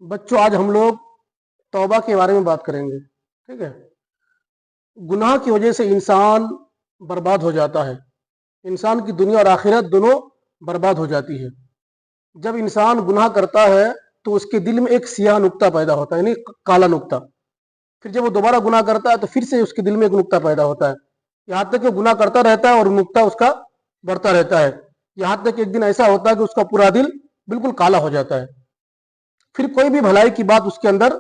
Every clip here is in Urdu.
بچوں آج ہم لوگ توبہ کے بارے میں بات کریں گے. ٹھیک ہے. گناہ کی وجہ سے انسان برباد ہو جاتا ہے. انسان کی دنیا اور آخرت دونوں برباد ہو جاتی ہے. جب انسان گناہ کرتا ہے تو اس کے دل میں ایک سیاہ نقطہ پیدا ہوتا ہے، یعنی کالا نقطہ. پھر جب وہ دوبارہ گناہ کرتا ہے تو پھر سے اس کے دل میں ایک نقطہ پیدا ہوتا ہے، یہاں تک کہ گناہ کرتا رہتا ہے اور نقطہ اس کا بڑھتا رہتا ہے، یہاں تک کہ ایک دن ایسا ہوتا ہے کہ اس کا پورا دل بالکل کالا ہو جاتا ہے. پھر کوئی بھی بھلائی کی بات اس کے اندر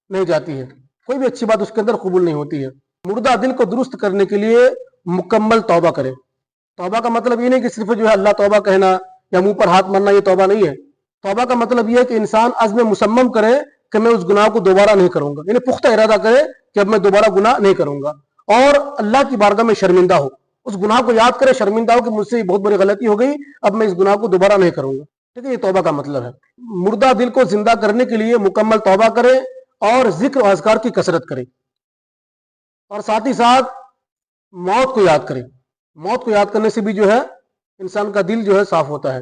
نہیں جاتی ہے، کوئی بھی اچھی بات اس کے اندر قبول نہیں ہوتی ہے. مردہ دل کو درست کرنے کے لیے مکمل توبہ کرے. توبہ کا مطلب یہ نہیں کہ صرف جو ہے اللہ توبہ کہنا یا منہ پر ہاتھ مارنا، یہ توبہ نہیں ہے. توبہ کا مطلب یہ ہے کہ انسان عزم مصمم کرے کہ میں اس گناہ کو دوبارہ نہیں کروں گا، یعنی پختہ ارادہ کرے کہ اب میں دوبارہ گناہ نہیں کروں گا، اور اللہ کی بارگاہ میں شرمندہ ہو، اس گناہ کو یاد کرے، شرمندہ ہو کہ مجھ سے یہ بہت بڑی غلطی ہو گئی، اب میں اس گناہ کو دوبارہ نہیں کروں گا. ٹھیک ہے، یہ توبہ کا مطلب ہے. مردہ دل کو زندہ کرنے کے لیے مکمل توبہ کرے اور ذکر و اذکار کی کثرت کرے، اور ساتھ ہی ساتھ موت کو یاد کرے. موت کو یاد کرنے سے بھی جو ہے انسان کا دل جو ہے صاف ہوتا ہے.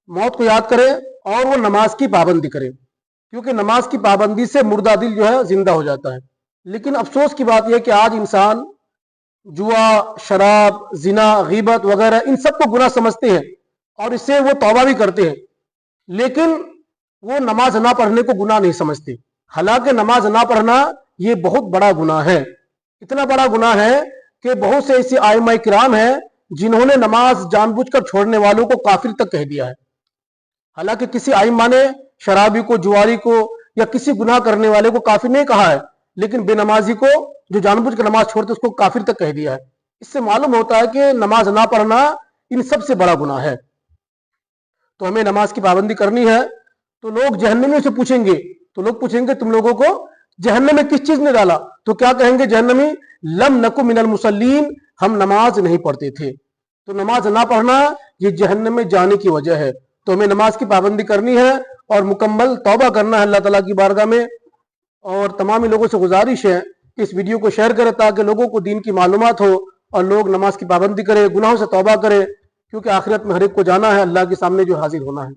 موت کو یاد کرے اور وہ نماز کی پابندی کرے، کیونکہ نماز کی پابندی سے مردہ دل جو ہے زندہ ہو جاتا ہے. لیکن افسوس کی بات یہ کہ آج انسان جوا، شراب، زنا، غیبت وغیرہ ان سب کو گناہ سمجھتے ہیں اور اس سے وہ توبہ بھی کرتے ہیں، لیکن وہ نماز نہ پڑھنے کو گناہ نہیں سمجھتے. حالانکہ نماز نہ پڑھنا یہ بہت بڑا گناہ ہے. اتنا بڑا گناہ ہے کہ بہت سے ایسے ائمہ کرام ہیں جنہوں نے نماز جان بوجھ کر چھوڑنے والوں کو کافر تک کہہ دیا ہے. حالانکہ کسی ائمہ نے شرابی کو، جواری کو یا کسی گناہ کرنے والے کو کافر نہیں کہا ہے، لیکن بے نمازی کو جو جان بوجھ کر نماز چھوڑتے اس کو کافر تک کہہ دیا ہے. اس سے معلوم ہوتا ہے کہ نماز نہ پڑھنا ان سب سے بڑا گناہ ہے. تو ہمیں نماز کی پابندی کرنی ہے. تو لوگ جہنمیوں سے پوچھیں گے، تو لوگ پوچھیں گے تم لوگوں کو جہنم میں کس چیز نے ڈالا؟ تو کیا کہیں گے جہنمی؟ لم نکو من المصلین، ہم نماز نہیں پڑھتے تھے. تو نماز نہ پڑھنا یہ جہنم میں جانے کی وجہ ہے. تو ہمیں نماز کی پابندی کرنی ہے اور مکمل توبہ کرنا ہے اللہ تعالیٰ کی بارگاہ میں. اور تمام لوگوں سے گزارش ہے کہ اس ویڈیو کو شیئر کریں تاکہ لوگوں کو دین کی معلومات ہو اور لوگ نماز کی پابندی کریں، گناہوں سے توبہ کریں، کیونکہ آخرت میں ہر ایک کو جانا ہے، اللہ کے سامنے جو حاضر ہونا ہے.